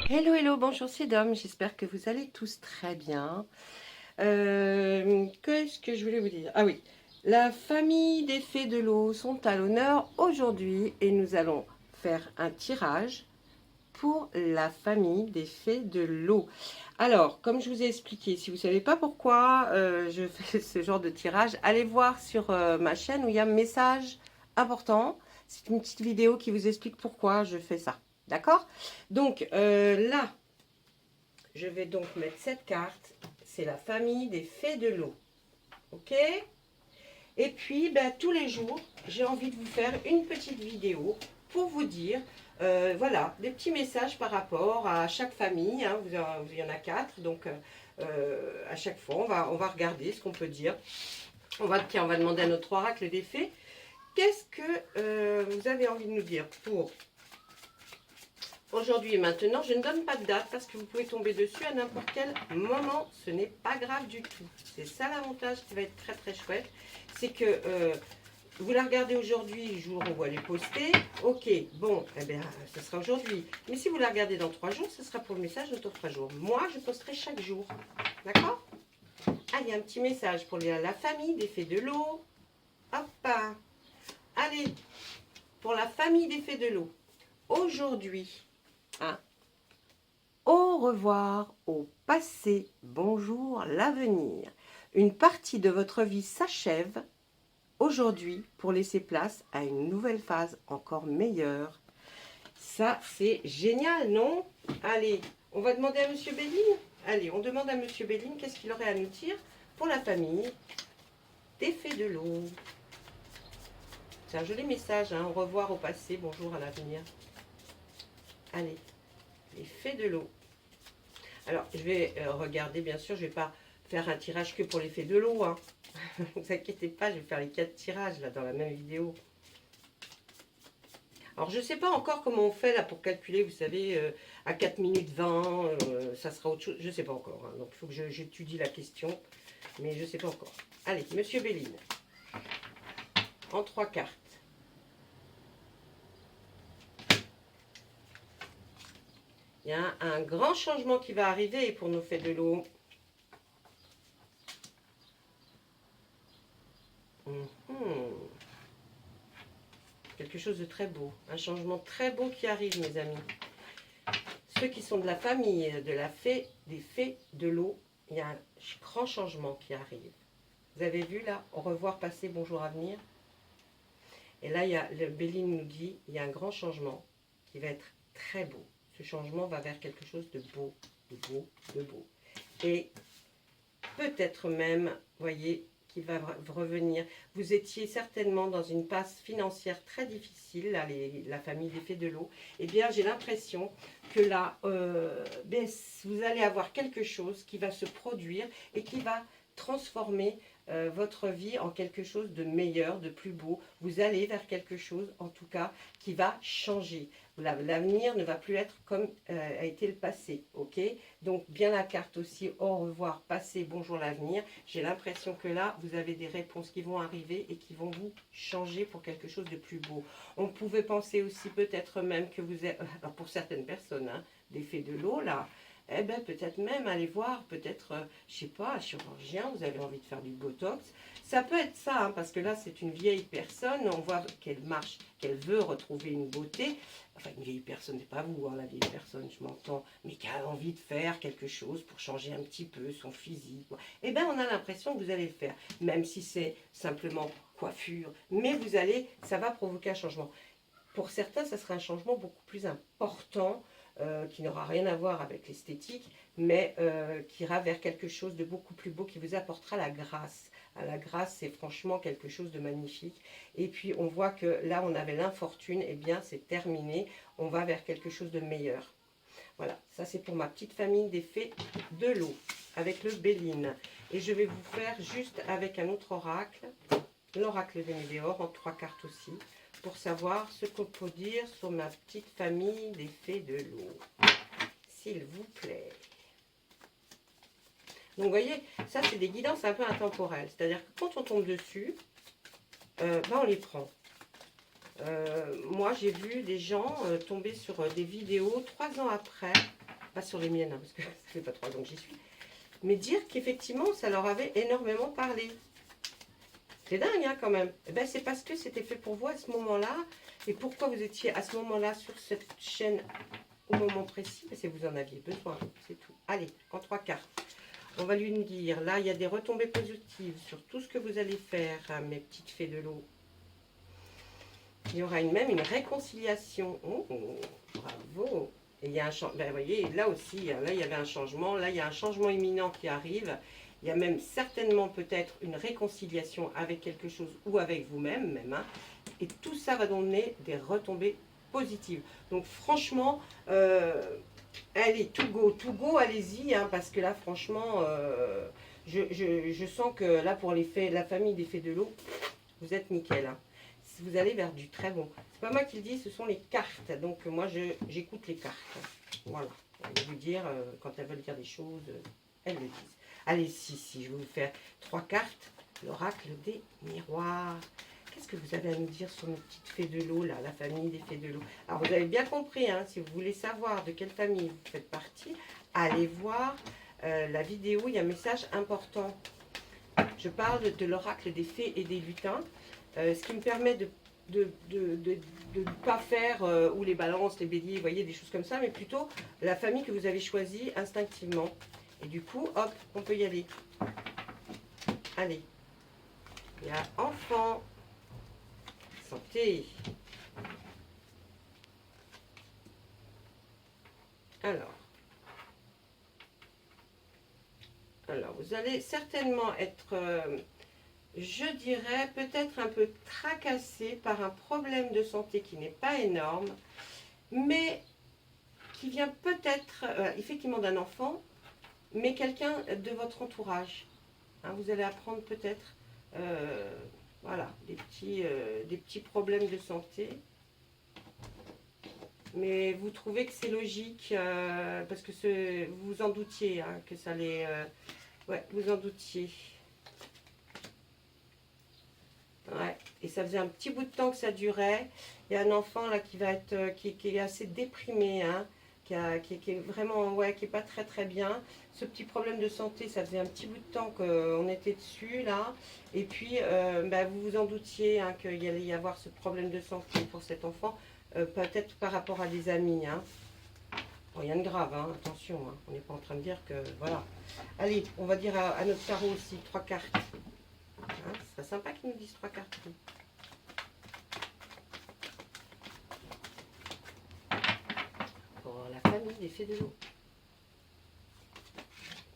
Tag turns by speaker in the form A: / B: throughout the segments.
A: Hello, hello, bonjour, c'est Dom. J'espère que vous allez tous très bien. Qu'est-ce que je voulais vous dire? Ah oui, la famille des fées de l'eau sont à l'honneur aujourd'hui et nous allons faire un tirage pour la famille des fées de l'eau. Alors, comme je vous ai expliqué, si vous ne savez pas pourquoi je fais ce genre de tirage, allez voir sur ma chaîne où il y a un message important. C'est une petite vidéo qui vous explique pourquoi je fais ça. D'accord? Donc là, je vais donc mettre cette carte. C'est la famille des fées de l'eau. Ok? Et puis, ben, tous les jours, j'ai envie de vous faire une petite vidéo pour vous dire, voilà, des petits messages par rapport à chaque famille. Hein, il y en a 4, donc à chaque fois, on va regarder ce qu'on peut dire. Tiens, on va demander à notre oracle des fées. Qu'est-ce que vous avez envie de nous dire pour aujourd'hui et maintenant? Je ne donne pas de date parce que vous pouvez tomber dessus à n'importe quel moment. Ce n'est pas grave du tout. C'est ça l'avantage qui va être très très chouette. C'est que vous la regardez aujourd'hui, le jour où on va les poster. Ok, bon, eh bien, ce sera aujourd'hui. Mais si vous la regardez dans 3 jours, ce sera pour le message de 3 jours. Moi, je posterai chaque jour. D'accord? Ah, il y a un petit message pour la famille des fées de l'eau. Hop! Allez, pour la famille des fées de l'eau. Aujourd'hui, hein, au revoir, au passé, bonjour, l'avenir. Une partie de votre vie s'achève aujourd'hui pour laisser place à une nouvelle phase encore meilleure. Ça, c'est génial, non? Allez, on va demander à Monsieur Béline. Allez, on demande à Monsieur Béline qu'est-ce qu'il aurait à nous dire pour la famille des fées de l'eau. C'est un joli message, hein? Au revoir, au passé, bonjour à l'avenir. Allez, les fées de l'eau. Alors, je vais regarder, bien sûr, je ne vais pas faire un tirage que pour les fées de l'eau. Hein. Ne vous inquiétez pas, je vais faire les 4 tirages là dans la même vidéo. Alors, je ne sais pas encore comment on fait là pour calculer, vous savez, à 4 minutes 20, ça sera autre chose. Je ne sais pas encore. Hein. Donc, il faut que j'étudie la question, mais je ne sais pas encore. Allez, Monsieur Béline, en 3 cartes. Il y a un grand changement qui va arriver pour nos fées de l'eau. Quelque chose de très beau. Un changement très beau qui arrive, mes amis. Ceux qui sont de la famille de la fée, des fées de l'eau, il y a un grand changement qui arrive. Vous avez vu là, au revoir, passé, bonjour, avenir. Et là, le Béline nous dit, il y a un grand changement qui va être très beau. Ce changement va vers quelque chose de beau, de beau, de beau. Et peut-être même, voyez, qui va revenir. Vous étiez certainement dans une passe financière très difficile, là, la famille des fées de l'eau. Eh bien, j'ai l'impression que là, vous allez avoir quelque chose qui va se produire et qui va transformer votre vie en quelque chose de meilleur, de plus beau. Vous allez vers quelque chose, en tout cas, qui va changer. L'avenir ne va plus être comme a été le passé, ok? Donc, bien la carte aussi, au revoir, passé, bonjour l'avenir. J'ai l'impression que là, vous avez des réponses qui vont arriver et qui vont vous changer pour quelque chose de plus beau. On pouvait penser aussi peut-être même que vous êtes, alors pour certaines personnes, hein, des fées de l'eau, là, eh bien, peut-être même aller voir, peut-être, je sais pas, un chirurgien, vous avez envie de faire du botox. Ça peut être ça, hein, parce que là, c'est une vieille personne, on voit qu'elle marche, qu'elle veut retrouver une beauté. Enfin, une vieille personne, c'est pas vous, hein, la vieille personne, je m'entends, mais qui a envie de faire quelque chose pour changer un petit peu son physique. Eh bien, on a l'impression que vous allez le faire, même si c'est simplement coiffure, mais vous allez, ça va provoquer un changement. Pour certains, ça sera un changement beaucoup plus important, qui n'aura rien à voir avec l'esthétique, mais qui ira vers quelque chose de beaucoup plus beau, qui vous apportera la grâce. La grâce, c'est franchement quelque chose de magnifique. Et puis, on voit que là, on avait l'infortune, et bien, c'est terminé. On va vers quelque chose de meilleur. Voilà, ça c'est pour ma petite famille des fées de l'eau, avec le Béline. Et je vais vous faire juste avec un autre oracle, l'oracle des Médéors, en 3 cartes aussi, pour savoir ce qu'on peut dire sur ma petite famille des fées de l'eau. S'il vous plaît. Donc, vous voyez, ça, c'est des guidances un peu intemporelles. C'est-à-dire que quand on tombe dessus, ben, on les prend. Moi, j'ai vu des gens tomber sur des vidéos 3 ans après pas sur les miennes, hein, parce que ça fait pas 3 ans que j'y suis, mais dire qu'effectivement, ça leur avait énormément parlé. C'est dingue, hein, quand même. Eh ben, c'est parce que c'était fait pour vous à ce moment-là. Et pourquoi vous étiez à ce moment-là sur cette chaîne au moment précis? C'est que vous en aviez besoin, c'est tout. Allez, en 3 cartes. On va lui dire, là, il y a des retombées positives sur tout ce que vous allez faire, hein, mes petites fées de l'eau. Il y aura même une réconciliation. Oh, bravo. Et il y a un changement. Ben, vous voyez, là aussi, là, il y avait un changement. Là, il y a un changement imminent qui arrive. Il y a même certainement peut-être une réconciliation avec quelque chose ou avec vous-même, même. Hein. Et tout ça va donner des retombées positives. Donc, franchement, allez, to go, allez-y. Hein, parce que là, franchement, je sens que là, pour les fées, la famille des fées de l'eau, vous êtes nickel. Hein. Vous allez vers du très bon. C'est pas moi qui le dis, ce sont les cartes. Donc moi, j'écoute les cartes. Voilà. Elles vont vous dire, quand elles veulent dire des choses, elles le disent. Allez, si, je vais vous faire 3 cartes. L'oracle des miroirs. Qu'est-ce que vous avez à nous dire sur nos petites fées de l'eau, là, la famille des fées de l'eau? Alors, vous avez bien compris, hein, si vous voulez savoir de quelle famille vous faites partie, allez voir la vidéo, il y a un message important. Je parle de l'oracle des fées et des lutins. Ce qui me permet de ne pas faire ou les balances, les béliers, vous voyez, des choses comme ça, mais plutôt la famille que vous avez choisie instinctivement. Et du coup, hop, on peut y aller. Allez. Il y a enfant, santé. Alors vous allez certainement être... je dirais peut-être un peu tracassé par un problème de santé qui n'est pas énorme, mais qui vient peut-être effectivement d'un enfant, mais quelqu'un de votre entourage. Hein, vous allez apprendre peut-être voilà, des petits problèmes de santé. Mais vous trouvez que c'est logique, parce que vous vous en doutiez, hein, que ça allait... ouais, vous en doutiez. Ouais, et ça faisait un petit bout de temps que ça durait. Il y a un enfant là qui va être qui est assez déprimé, hein, qui est vraiment, ouais, qui est pas très très bien. Ce petit problème de santé, ça faisait un petit bout de temps qu'on était dessus là. Et puis, bah, vous vous en doutiez, hein, qu'il y allait y avoir ce problème de santé pour cet enfant, peut-être par rapport à des amis. Hein. Bon, rien de grave, hein, attention, hein, on n'est pas en train de dire que, voilà. Allez, on va dire à notre tarot aussi, 3 cartes. Hein, ce serait sympa qu'ils nous disent 3 cartes. Pour la famille des fées de l'eau.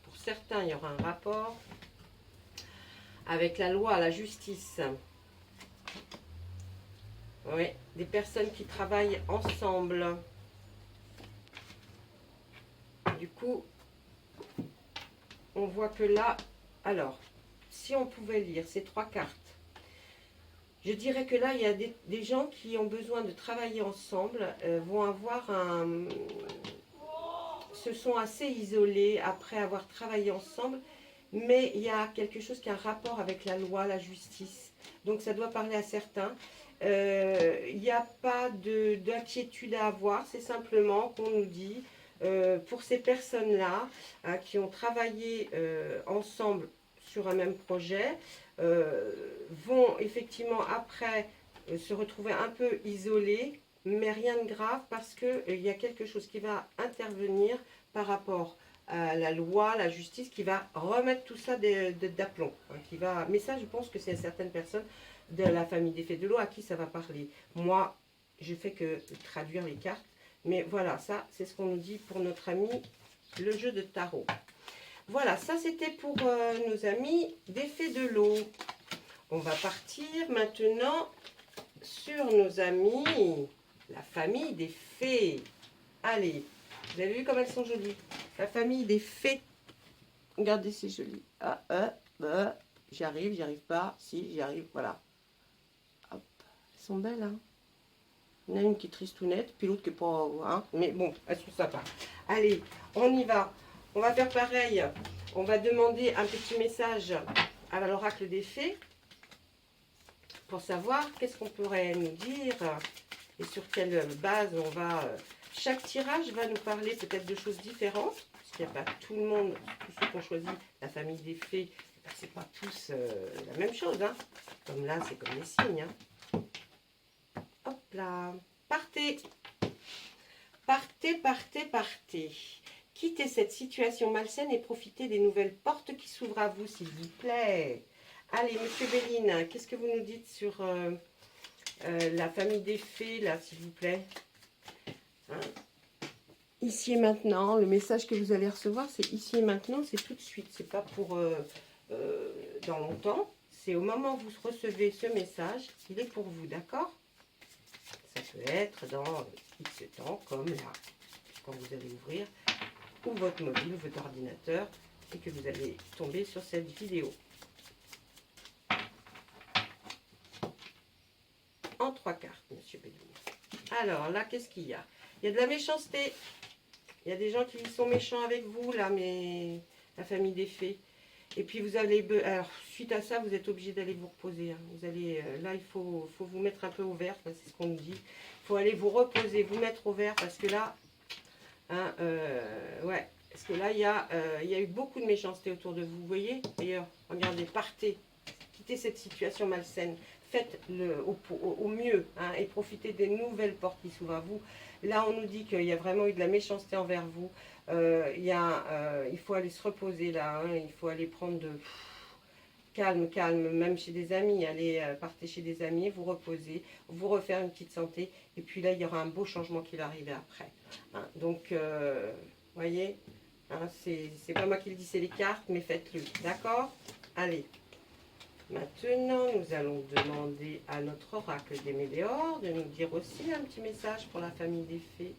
A: Pour certains, il y aura un rapport avec la loi, la justice. Oui, des personnes qui travaillent ensemble. Du coup, on voit que là, alors, si on pouvait lire ces 3 cartes, je dirais que là, il y a des gens qui ont besoin de travailler ensemble, vont avoir se sont assez isolés après avoir travaillé ensemble, mais il y a quelque chose qui a un rapport avec la loi, la justice. Donc ça doit parler à certains. Il n'y a pas d'inquiétude à avoir, c'est simplement qu'on nous dit, pour ces personnes-là, hein, qui ont travaillé ensemble sur un même projet, vont effectivement après se retrouver un peu isolés, mais rien de grave parce qu'il y a quelque chose qui va intervenir par rapport à la loi, la justice, qui va remettre tout ça d'aplomb. Hein, mais ça, je pense que c'est certaines personnes de la famille des fées de l'eau à qui ça va parler. Moi, je fais que traduire les cartes, mais voilà, ça, c'est ce qu'on nous dit pour notre ami, le jeu de tarot. Voilà, ça c'était pour nos amis des fées de l'eau. On va partir maintenant sur nos amis, la famille des fées. Allez, vous avez vu comme elles sont jolies. La famille des fées. Regardez, c'est joli. J'y arrive, j'y arrive pas. Si, j'y arrive, voilà. Hop, elles sont belles, hein. Il y en a une qui est tristounette, puis l'autre qui est pas... Hein, mais bon, elles sont sympas. Allez, on y va. On va faire pareil. On va demander un petit message à l'oracle des fées pour savoir qu'est-ce qu'on pourrait nous dire et sur quelle base on va Chaque tirage va nous parler peut-être de choses différentes, parce qu'il n'y a pas tout le monde, tous ceux qui ont choisi la famille des fées, ben, c'est pas tous la même chose. Hein. Comme là, c'est comme les signes. Hein. Hop là, partez. Partez, partez, partez. Quittez cette situation malsaine et profitez des nouvelles portes qui s'ouvrent à vous, s'il vous plaît. Allez, Monsieur Béline, qu'est-ce que vous nous dites sur la famille des fées, là, s'il vous plaît? Hein? Ici et maintenant, le message que vous allez recevoir, c'est ici et maintenant, c'est tout de suite. C'est pas pour dans longtemps. C'est au moment où vous recevez ce message, il est pour vous, d'accord? Ça peut être dans X temps, comme là, quand vous allez ouvrir ou votre mobile, votre ordinateur, et que vous allez tomber sur cette vidéo. En 3 cartes, Monsieur Béline. Alors, là, qu'est-ce qu'il y a? Il y a de la méchanceté. Il y a des gens qui sont méchants avec vous, là, mais la famille des fées. Et puis, vous allez... Alors, suite à ça, vous êtes obligé d'aller vous reposer. Hein. Vous allez... Là, il faut vous mettre un peu au vert, c'est ce qu'on nous dit. Il faut aller vous reposer, vous mettre au vert, parce que là... Hein, ouais, parce que là, il y a eu beaucoup de méchanceté autour de vous, vous voyez? D'ailleurs, regardez, partez, quittez cette situation malsaine, faites-le au mieux, hein, et profitez des nouvelles portes qui s'ouvrent à vous. Là, on nous dit qu'il y a vraiment eu de la méchanceté envers vous. Il faut aller se reposer là, hein, il faut aller prendre de... Calme, calme, même chez des amis, allez, partez chez des amis, vous reposez, vous refaire une petite santé, et puis là, il y aura un beau changement qui va arriver après. Hein, donc, voyez, hein, c'est pas moi qui le dis, c'est les cartes, mais faites-le, d'accord? Allez, maintenant, nous allons demander à notre oracle des Météores de nous dire aussi un petit message pour la famille des fées.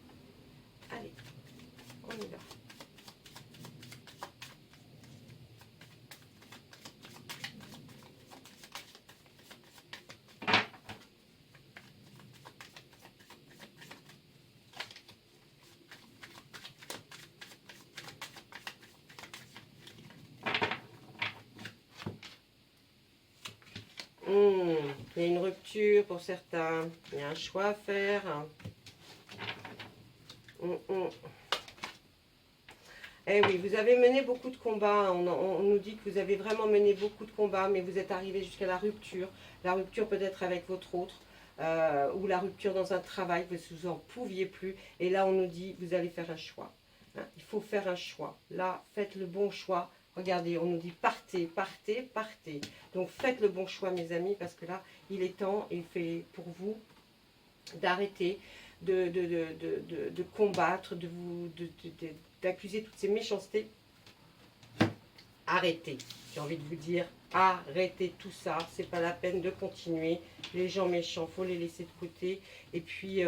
A: Allez, on y va. Il y a une rupture pour certains, il y a un choix à faire. Eh oui, vous avez mené beaucoup de combats, on nous dit que vous avez vraiment mené beaucoup de combats, mais vous êtes arrivé jusqu'à la rupture peut-être avec votre autre, ou la rupture dans un travail, parce que vous n'en pouviez plus, et là on nous dit, vous allez faire un choix. Hein, il faut faire un choix, là, faites le bon choix. Regardez, on nous dit partez, partez, partez. Donc faites le bon choix, mes amis, parce que là, il est temps, il fait pour vous d'arrêter de combattre, d'accuser toutes ces méchancetés. Arrêtez. J'ai envie de vous dire, arrêtez tout ça. C'est pas la peine de continuer. Les gens méchants, faut les laisser de côté. Et puis,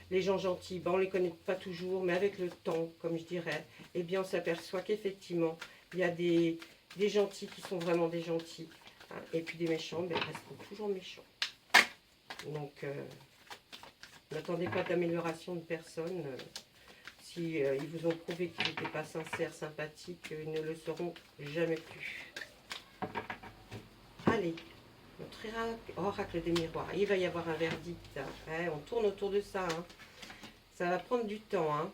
A: les gens gentils, ben, on les connaît pas toujours, mais avec le temps, comme je dirais, eh bien, on s'aperçoit qu'effectivement, il y a des gentils qui sont vraiment des gentils. Hein, et puis des méchants, ben, resteront toujours méchants. Donc, n'attendez pas d'amélioration de personne. Si ils vous ont prouvé qu'ils n'étaient pas sincères, sympathiques, ils ne le seront jamais plus. Allez, notre oracle des miroirs. Il va y avoir un verdict. Hein. On tourne autour de ça. Hein. Ça va prendre du temps. Hein.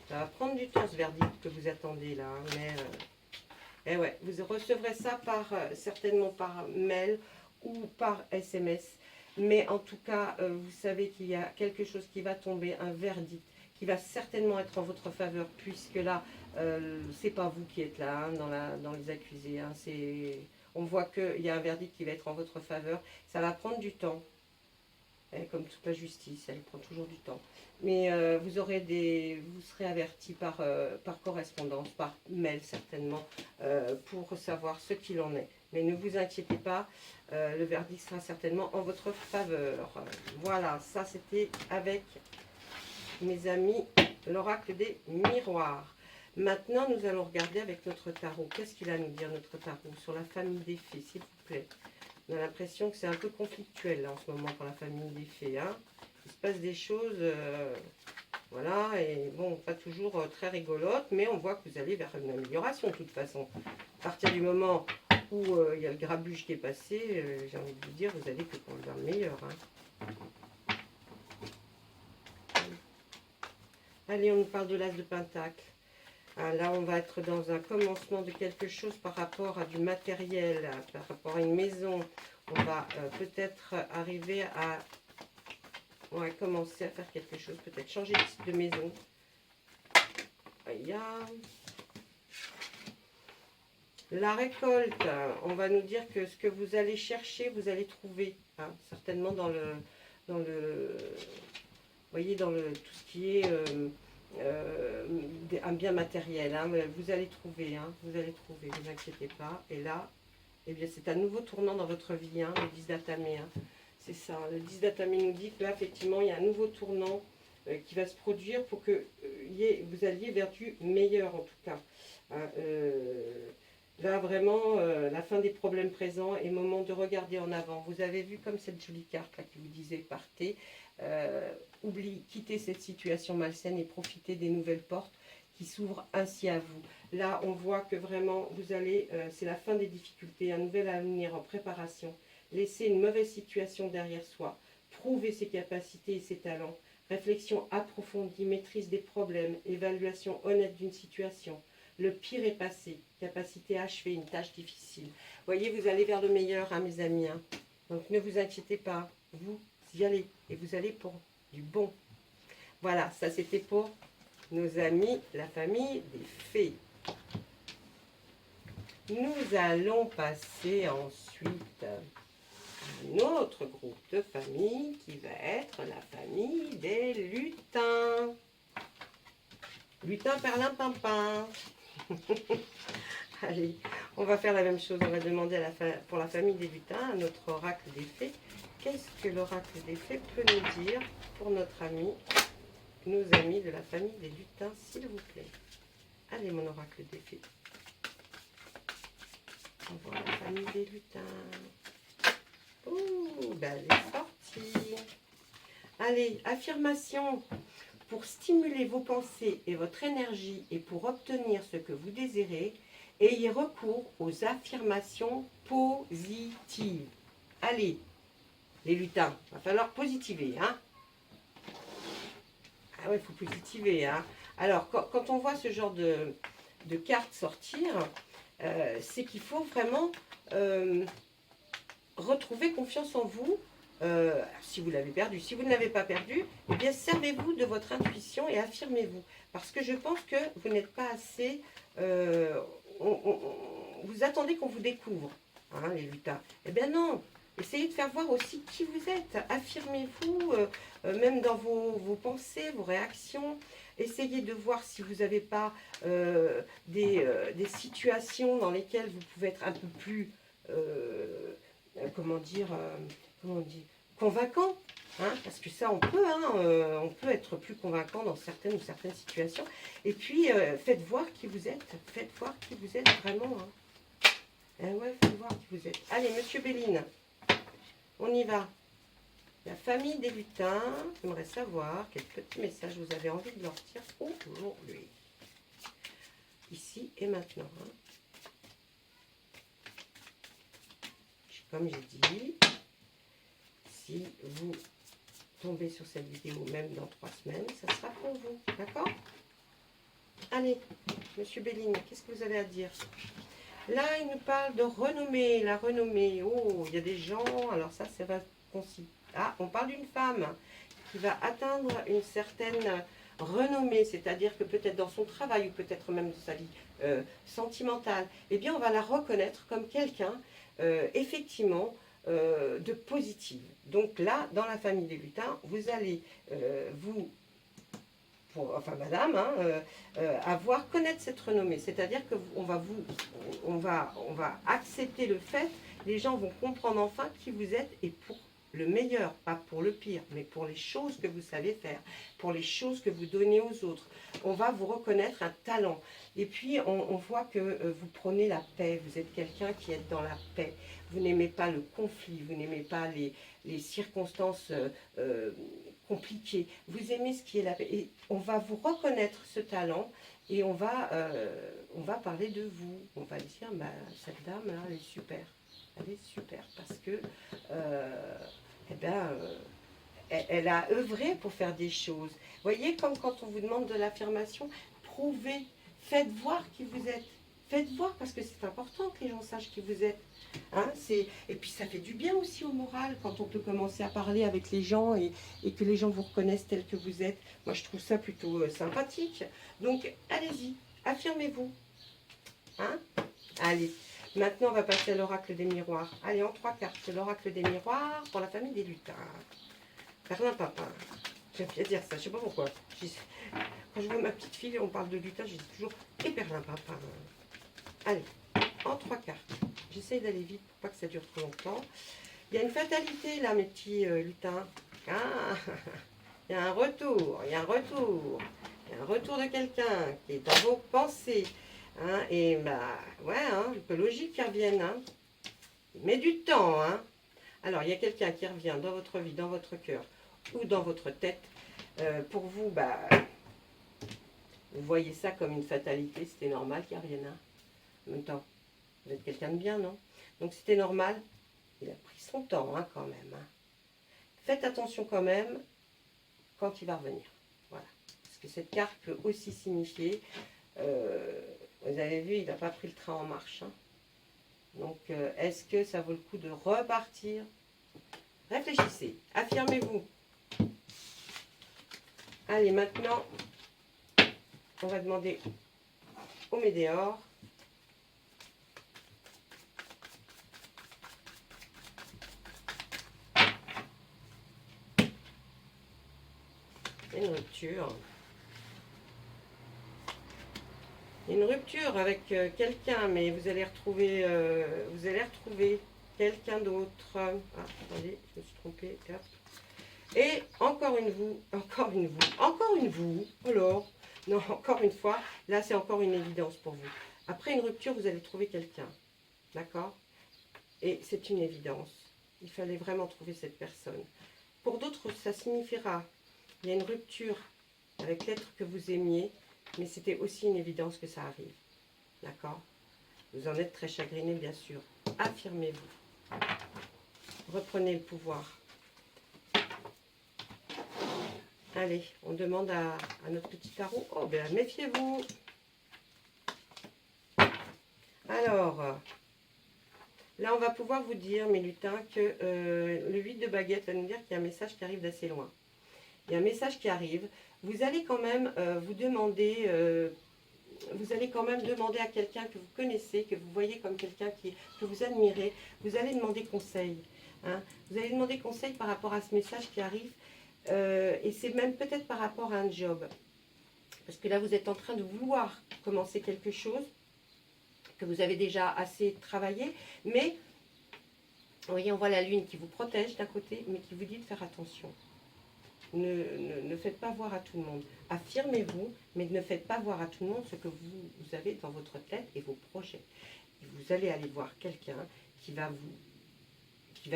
A: Ça va prendre du temps, ce verdict que vous attendez là. Hein. Mais ouais, vous recevrez ça certainement par mail ou par SMS. Mais en tout cas, vous savez qu'il y a quelque chose qui va tomber, un verdict, qui va certainement être en votre faveur, puisque là, c'est pas vous qui êtes là, hein, dans les accusés. Hein, on voit qu'il y a un verdict qui va être en votre faveur. Ça va prendre du temps, hein, comme toute la justice, elle prend toujours du temps. Mais vous serez averti par correspondance, par mail certainement, pour savoir ce qu'il en est. Mais ne vous inquiétez pas, le verdict sera certainement en votre faveur. Voilà, ça c'était avec mes amis l'oracle des miroirs. Maintenant, nous allons regarder avec notre tarot. Qu'est-ce qu'il a à nous dire, notre tarot, sur la famille des fées, s'il vous plaît? On a l'impression que c'est un peu conflictuel là, en ce moment pour la famille des fées. Hein. Il se passe des choses, voilà, et bon, pas toujours très rigolotes, mais on voit que vous allez vers une amélioration de toute façon. À partir du moment où il y a le grabuge qui est passé, j'ai envie de vous dire, vous allez que vers le meilleur. Hein. Allez, on nous parle de l'as de pentacle. Ah, là, on va être dans un commencement de quelque chose par rapport à du matériel, par rapport à une maison. On va peut-être arriver à commencer à faire quelque chose, peut-être changer de type de maison. Aïe. La récolte, on va nous dire que ce que vous allez chercher, vous allez trouver, hein, certainement dans le, voyez, dans le tout ce qui est un bien matériel, hein, vous allez trouver, ne vous inquiétez pas. Et là, eh bien, c'est un nouveau tournant dans votre vie, hein, le 10 d'Atamé. Hein. C'est ça, le 10 d'Atamé nous dit que là, effectivement, il y a un nouveau tournant qui va se produire pour que vous alliez vers du meilleur, en tout cas. Hein, là, vraiment, la fin des problèmes présents et moment de regarder en avant. Vous avez vu comme cette jolie carte là qui vous disait partez, quittez cette situation malsaine et profitez des nouvelles portes qui s'ouvrent ainsi à vous. Là, on voit que vraiment, vous allez, c'est la fin des difficultés, un nouvel avenir en préparation. Laissez une mauvaise situation derrière soi, prouver ses capacités et ses talents, réflexion approfondie, maîtrise des problèmes, évaluation honnête d'une situation. Le pire est passé, capacité à achever une tâche difficile. Voyez, vous allez vers le meilleur, hein, mes amis. Hein. Donc ne vous inquiétez pas, vous y allez et vous allez pour du bon. Voilà, ça c'était pour nos amis, la famille des fées. Nous allons passer ensuite à un autre groupe de famille qui va être la famille des lutins. Lutin, perlin, pimpin. Allez, on va faire la même chose. On va demander pour la famille des lutins, à notre oracle des fées, qu'est-ce que l'oracle des fées peut nous dire pour notre ami, nos amis de la famille des lutins, s'il vous plaît. Allez, mon oracle des fées. On voit la famille des lutins. Ouh, ben elle est sortie. Allez, affirmation. Pour stimuler vos pensées et votre énergie et pour obtenir ce que vous désirez, ayez recours aux affirmations positives. Allez, les lutins, il va falloir positiver. Hein. Ah ouais, il faut positiver. Hein. Alors, quand on voit ce genre de cartes sortir, c'est qu'il faut vraiment retrouver confiance en vous. Si vous l'avez perdu, si vous ne l'avez pas perdu, eh bien servez-vous de votre intuition et affirmez-vous. Parce que je pense que vous n'êtes pas assez... vous attendez qu'on vous découvre, hein, les lutins. Eh bien non, essayez de faire voir aussi qui vous êtes. Affirmez-vous, même dans vos pensées, vos réactions. Essayez de voir si vous n'avez pas des situations dans lesquelles vous pouvez être un peu plus... comment on dit, convaincant, hein, parce que ça on peut être plus convaincant dans certaines situations. Et puis faites voir qui vous êtes vraiment. Hein. Ouais, faites voir qui vous êtes. Allez, Monsieur Béline, on y va. La famille des lutins, j'aimerais savoir quel petit message vous avez envie de leur dire aujourd'hui. Ici et maintenant. Hein. Comme j'ai dit, si vous tombez sur cette vidéo même dans 3 semaines, ça sera pour vous, d'accord? Allez, Monsieur Béline, qu'est-ce que vous avez à dire? Là, il nous parle de renommée, la renommée. Oh, il y a des gens, alors ça va consister. Ah, on parle d'une femme qui va atteindre une certaine renommée, c'est-à-dire que peut-être dans son travail ou peut-être même dans sa vie sentimentale, eh bien, on va la reconnaître comme quelqu'un effectivement de positive. Donc là, dans la famille des lutins, vous allez madame, avoir connaître cette renommée. C'est-à-dire que on va accepter le fait, les gens vont comprendre enfin qui vous êtes et pour le meilleur, pas pour le pire, mais pour les choses que vous savez faire, pour les choses que vous donnez aux autres. On va vous reconnaître un talent. Et puis, on voit que vous prenez la paix, vous êtes quelqu'un qui est dans la paix. Vous n'aimez pas le conflit, vous n'aimez pas les circonstances compliquées. Vous aimez ce qui est la paix. Et on va vous reconnaître ce talent et on va parler de vous. On va dire, bah, cette dame, là, elle est super. Elle est super parce que elle a œuvré pour faire des choses. Vous voyez, comme quand on vous demande de l'affirmation, prouvez, faites voir qui vous êtes. Faites voir parce que c'est important que les gens sachent qui vous êtes. Hein, et puis ça fait du bien aussi au moral quand on peut commencer à parler avec les gens et que les gens vous reconnaissent tel que vous êtes. Moi je trouve ça plutôt sympathique. Donc allez-y, affirmez-vous. Hein? Allez, maintenant on va passer à l'oracle des miroirs. Allez, en 3 cartes, l'oracle des miroirs pour la famille des lutins. Perlin Papin. J'aime bien dire ça, je sais pas pourquoi. Quand je vois ma petite fille, on parle de lutin, je dis toujours et Perlin Papin. Allez, en 3 cartes. J'essaye d'aller vite pour pas que ça dure trop longtemps. Il y a une fatalité là, mes petits lutins. Ah, il y a un retour, il y a un retour. Il y a un retour de quelqu'un qui est dans vos pensées. Hein, et bah, ouais, hein, un peu logique qu'ils reviennent. Hein. Il met du temps. Hein. Alors, il y a quelqu'un qui revient dans votre vie, dans votre cœur ou dans votre tête. Pour vous, bah, vous voyez ça comme une fatalité. C'était normal qu'il revienne. Hein. En même temps, vous êtes quelqu'un de bien, non? Donc, c'était normal. Il a pris son temps, hein, quand même. Hein. Faites attention quand même quand il va revenir. Voilà. Parce que cette carte peut aussi signifier... vous avez vu, il n'a pas pris le train en marche. Hein. Donc, est-ce que ça vaut le coup de repartir? Réfléchissez, affirmez-vous. Allez, maintenant, on va demander au Médéor. Une rupture. Une rupture avec quelqu'un, mais vous allez retrouver quelqu'un d'autre. Ah, attendez, je me suis trompée. Hop. Et encore une vous, encore une vous, encore une vous. Alors, non, encore une fois, là c'est encore une évidence pour vous. Après une rupture, vous allez trouver quelqu'un. D'accord? Et c'est une évidence. Il fallait vraiment trouver cette personne. Pour d'autres, ça signifiera, il y a une rupture avec l'être que vous aimiez, mais c'était aussi une évidence que ça arrive. D'accord? Vous en êtes très chagriné, bien sûr. Affirmez-vous. Reprenez le pouvoir. Allez, on demande à notre petit tarot. Oh, ben méfiez-vous. Alors, là, on va pouvoir vous dire, mes lutins, que le 8 de baguette va nous dire qu'il y a un message qui arrive d'assez loin. Il y a un message qui arrive. Vous allez quand même vous demander... vous allez quand même demander à quelqu'un que vous connaissez, que vous voyez comme quelqu'un que vous admirez, vous allez demander conseil. Hein. Vous allez demander conseil par rapport à ce message qui arrive. Et c'est même peut-être par rapport à un job. Parce que là, vous êtes en train de vouloir commencer quelque chose que vous avez déjà assez travaillé. Mais, vous voyez, on voit la lune qui vous protège d'un côté, mais qui vous dit de faire attention. Ne faites pas voir à tout le monde. Affirmez-vous, mais ne faites pas voir à tout le monde ce que vous avez dans votre tête et vos projets. Et vous allez aller voir quelqu'un qui va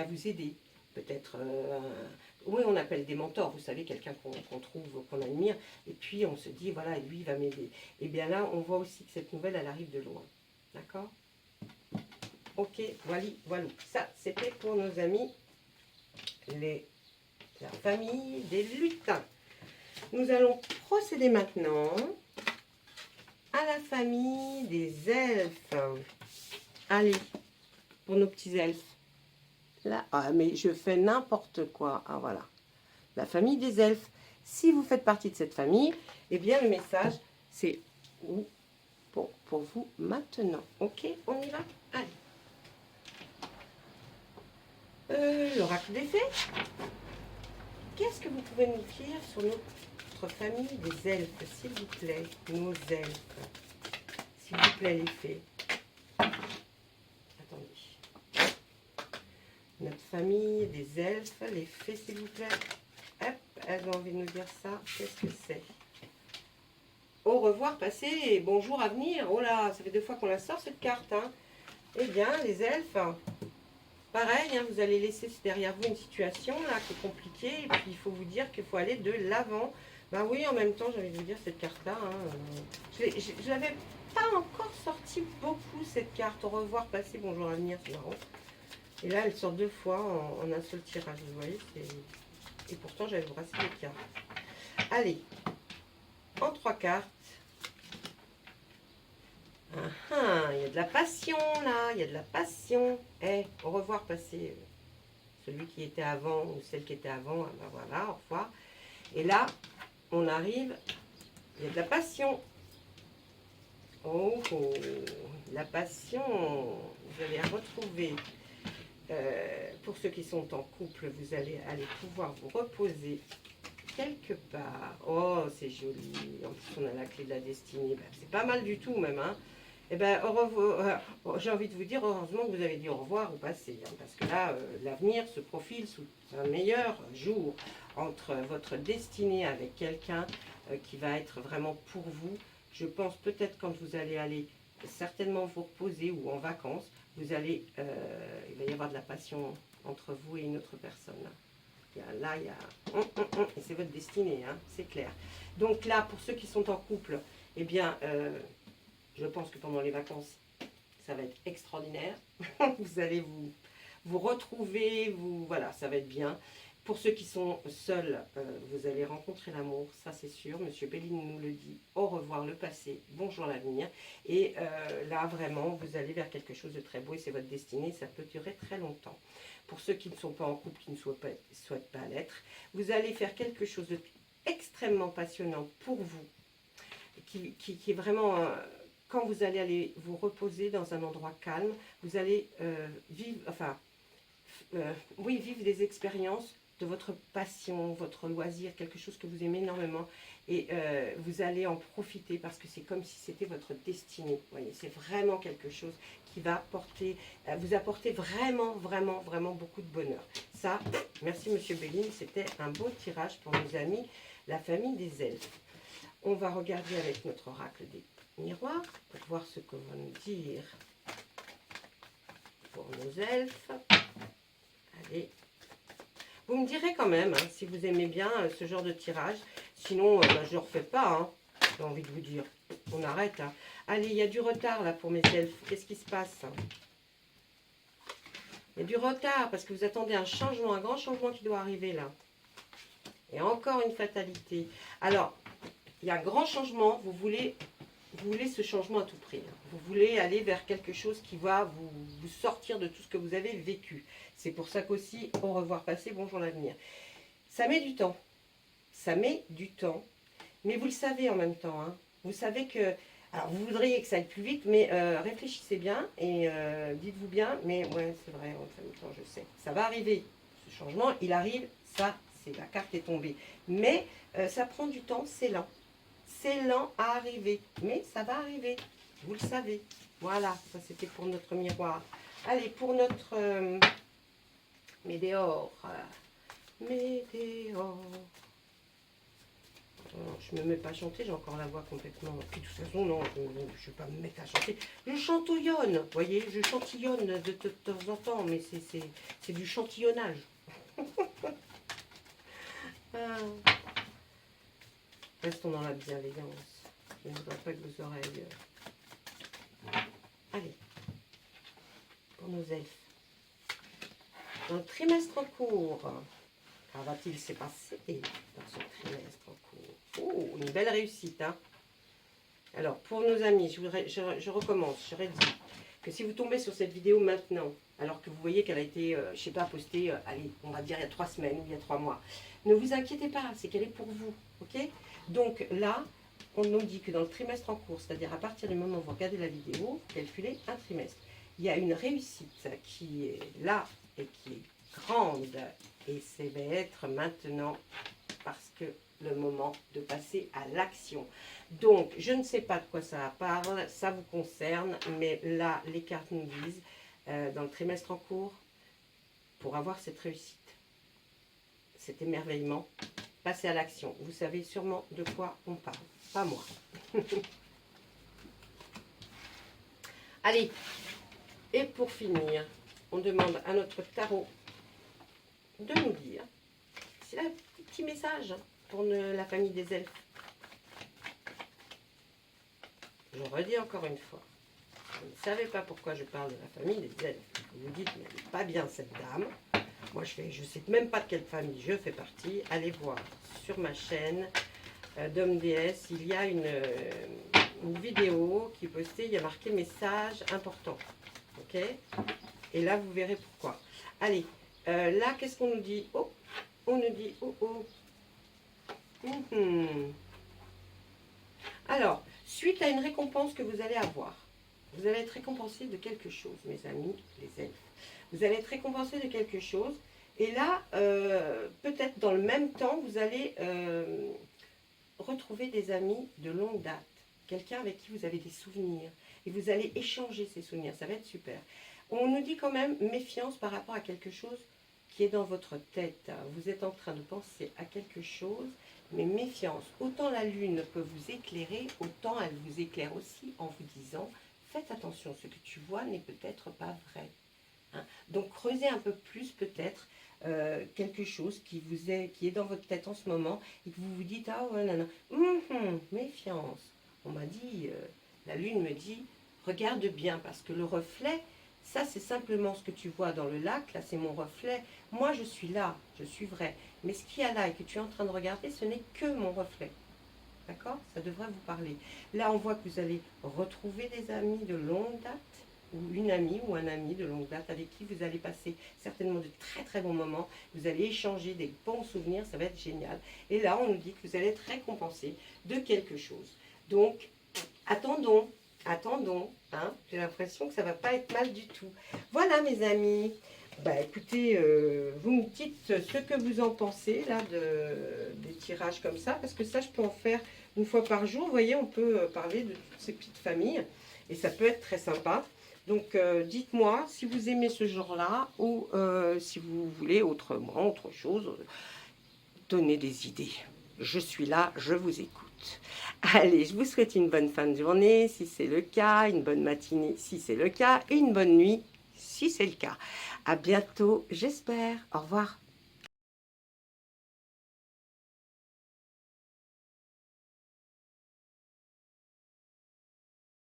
A: vous aider. Peut-être, oui, on appelle des mentors, vous savez, quelqu'un qu'on trouve, qu'on admire. Et puis, on se dit, voilà, lui, il va m'aider. Et bien là, on voit aussi que cette nouvelle, elle arrive de loin. D'accord? Ok, voilà. Ça, c'était pour nos amis, la famille des lutins. Nous allons procéder maintenant à la famille des elfes. Allez, pour nos petits elfes. Là, ah, mais je fais n'importe quoi. Ah, voilà. La famille des elfes. Si vous faites partie de cette famille, eh bien, le message, c'est pour vous maintenant. Ok, on y va? Allez. L'oracle des fées. Qu'est-ce que vous pouvez nous dire sur notre famille des elfes, s'il vous plaît, nos elfes, s'il vous plaît, les fées. Attendez. Notre famille des elfes, les fées, s'il vous plaît. Hop, elles ont envie de nous dire ça. Qu'est-ce que c'est? Au revoir passé et bonjour à venir. Oh là, ça fait 2 fois qu'on la sort cette carte. Hein. Eh bien, les elfes... Pareil, hein, vous allez laisser derrière vous une situation là qui est compliquée et puis il faut vous dire qu'il faut aller de l'avant. Ben oui, en même temps, j'ai envie de vous dire cette carte-là. Hein, je l'avais pas encore sorti beaucoup cette carte. Au revoir, passé, bonjour à venir, c'est marrant. Et là, elle sort 2 fois en un seul tirage. Vous voyez, Et pourtant, j'avais brassé les cartes. Allez, en 3 cartes. Il y a de la passion là, il y a de la passion. Au revoir, passé. Celui qui était avant ou celle qui était avant, ben voilà, au revoir. Et là, on arrive, il y a de la passion. Oh, la passion, vous allez retrouver, pour ceux qui sont en couple, vous allez pouvoir vous reposer quelque part. Oh, c'est joli. En plus, on a la clé de la destinée. Ben, c'est pas mal du tout même, hein. Eh ben, au revoir. J'ai envie de vous dire, heureusement que vous avez dit au revoir au passé, hein, parce que là, l'avenir se profile sous un meilleur jour entre votre destinée avec quelqu'un qui va être vraiment pour vous. Je pense peut-être quand vous allez aller certainement vous reposer ou en vacances, vous allez, il va y avoir de la passion entre vous et une autre personne. Là, il y a... et c'est votre destinée, hein, c'est clair. Donc là, pour ceux qui sont en couple, eh bien, je pense que pendant les vacances, ça va être extraordinaire. Vous allez vous retrouver, voilà, ça va être bien. Pour ceux qui sont seuls, vous allez rencontrer l'amour, ça c'est sûr. Monsieur Béline nous le dit, au revoir le passé, bonjour l'avenir. Et là, vraiment, vous allez vers quelque chose de très beau et c'est votre destinée, ça peut durer très longtemps. Pour ceux qui ne sont pas en couple, qui ne souhaitent pas l'être, vous allez faire quelque chose d'extrêmement passionnant pour vous, qui est vraiment... quand vous allez aller vous reposer dans un endroit calme, vous allez vivre des expériences de votre passion, votre loisir, quelque chose que vous aimez énormément. Et vous allez en profiter parce que c'est comme si c'était votre destinée. Vous voyez, c'est vraiment quelque chose qui va vous apporter vraiment, vraiment, vraiment beaucoup de bonheur. Ça, merci Monsieur Béline, c'était un beau tirage pour nos amis, la famille des elfes. On va regarder avec notre oracle des miroirs pour voir ce que va nous dire pour nos elfes. Allez. Vous me direz quand même hein, si vous aimez bien ce genre de tirage. Sinon, je ne le refais pas. Hein, j'ai envie de vous dire. On arrête. Hein. Allez, il y a du retard là pour mes elfes. Qu'est-ce qui se passe? Il y a du retard parce que vous attendez un changement, un grand changement qui doit arriver là. Et encore une fatalité. Alors, il y a un grand changement. Vous voulez ce changement à tout prix. Vous voulez aller vers quelque chose qui va vous sortir de tout ce que vous avez vécu. C'est pour ça qu'aussi, au revoir passé, bonjour l'avenir. Ça met du temps. Ça met du temps. Mais vous le savez en même temps. Hein. Vous savez que... Alors, vous voudriez que ça aille plus vite, mais réfléchissez bien et dites-vous bien. Mais ouais, c'est vrai, en même temps, je sais. Ça va arriver. Ce changement, il arrive. Ça, c'est la carte est tombée. Mais ça prend du temps, c'est lent. C'est lent à arriver, mais ça va arriver, vous le savez. Voilà, ça c'était pour notre miroir. Allez, pour notre Météore. Météore. Je ne me mets pas à chanter, j'ai encore la voix complètement... Puis de toute façon, non, je ne vais pas me mettre à chanter. Je chantouillonne, vous voyez, je chantillonne de temps en temps, mais c'est du chantillonnage. Restons dans la bienveillance. Je ne voudrais pas que vos oreilles... Allez, pour nos elfes. Dans le trimestre en cours, qu'en va-t-il se passer dans ce trimestre en cours? Oh, une belle réussite, hein. Alors, pour nos amis, je recommence. J'aurais dit que si vous tombez sur cette vidéo maintenant, alors que vous voyez qu'elle a été, je ne sais pas, postée, allez, on va dire il y a 3 semaines ou il y a 3 mois, ne vous inquiétez pas, c'est qu'elle est pour vous, ok? Donc là, on nous dit que dans le trimestre en cours, c'est-à-dire à partir du moment où vous regardez la vidéo, vous calculez un trimestre. Il y a une réussite qui est là et qui est grande. Et ça va être maintenant parce que le moment de passer à l'action. Donc, je ne sais pas de quoi ça parle, ça vous concerne, mais là, les cartes nous disent, dans le trimestre en cours, pour avoir cette réussite, cet émerveillement, passer à l'action. Vous savez sûrement de quoi on parle, pas moi. Allez, et pour finir, on demande à notre tarot de nous dire, c'est un petit message pour la famille des elfes. Je redis encore une fois, vous ne savez pas pourquoi je parle de la famille des elfes. Vous vous dites, mais elle n'est pas bien cette dame. Moi, je sais même pas de quelle famille je fais partie. Allez voir sur ma chaîne d'Homme Déesse, il y a une vidéo qui est postée, il y a marqué message important. Ok? Et là, vous verrez pourquoi. Allez, là, qu'est-ce qu'on nous dit? Oh, on nous dit, oh, oh. Alors, suite à une récompense que vous allez avoir, vous allez être récompensé de quelque chose, mes amis, les elfes. Vous allez être récompensé de quelque chose. Et là, peut-être dans le même temps, vous allez retrouver des amis de longue date. Quelqu'un avec qui vous avez des souvenirs. Et vous allez échanger ces souvenirs. Ça va être super. On nous dit quand même méfiance par rapport à quelque chose qui est dans votre tête. Vous êtes en train de penser à quelque chose, mais méfiance. Autant la lune peut vous éclairer, autant elle vous éclaire aussi en vous disant faites attention, ce que tu vois n'est peut-être pas vrai. Hein. Donc creusez un peu plus peut-être quelque chose qui est dans votre tête en ce moment et que vous vous dites ah ouais non, non. Méfiance. On m'a dit, la lune me dit regarde bien parce que le reflet, ça c'est simplement ce que tu vois dans le lac, là c'est mon reflet. Moi je suis là, je suis vrai. Mais ce qu'il y a là et que tu es en train de regarder, ce n'est que mon reflet. D'accord? Ça devrait vous parler. Là on voit que vous allez retrouver des amis de longue date ou une amie ou un ami de longue date avec qui vous allez passer certainement de très très bons moments. Vous allez échanger des bons souvenirs, ça va être génial. Et là, on nous dit que vous allez être récompensé de quelque chose. Donc, attendons, hein. J'ai l'impression que ça ne va pas être mal du tout. Voilà mes amis. Bah écoutez, vous me dites ce que vous en pensez là des tirages comme ça, parce que ça je peux en faire une fois par jour. Vous voyez, on peut parler de toutes ces petites familles et ça peut être très sympa. Donc, dites-moi si vous aimez ce genre-là ou si vous voulez autrement, autre chose. Donnez des idées. Je suis là, je vous écoute. Allez, je vous souhaite une bonne fin de journée, si c'est le cas, une bonne matinée, si c'est le cas, et une bonne nuit, si c'est le cas. À bientôt, j'espère. Au revoir.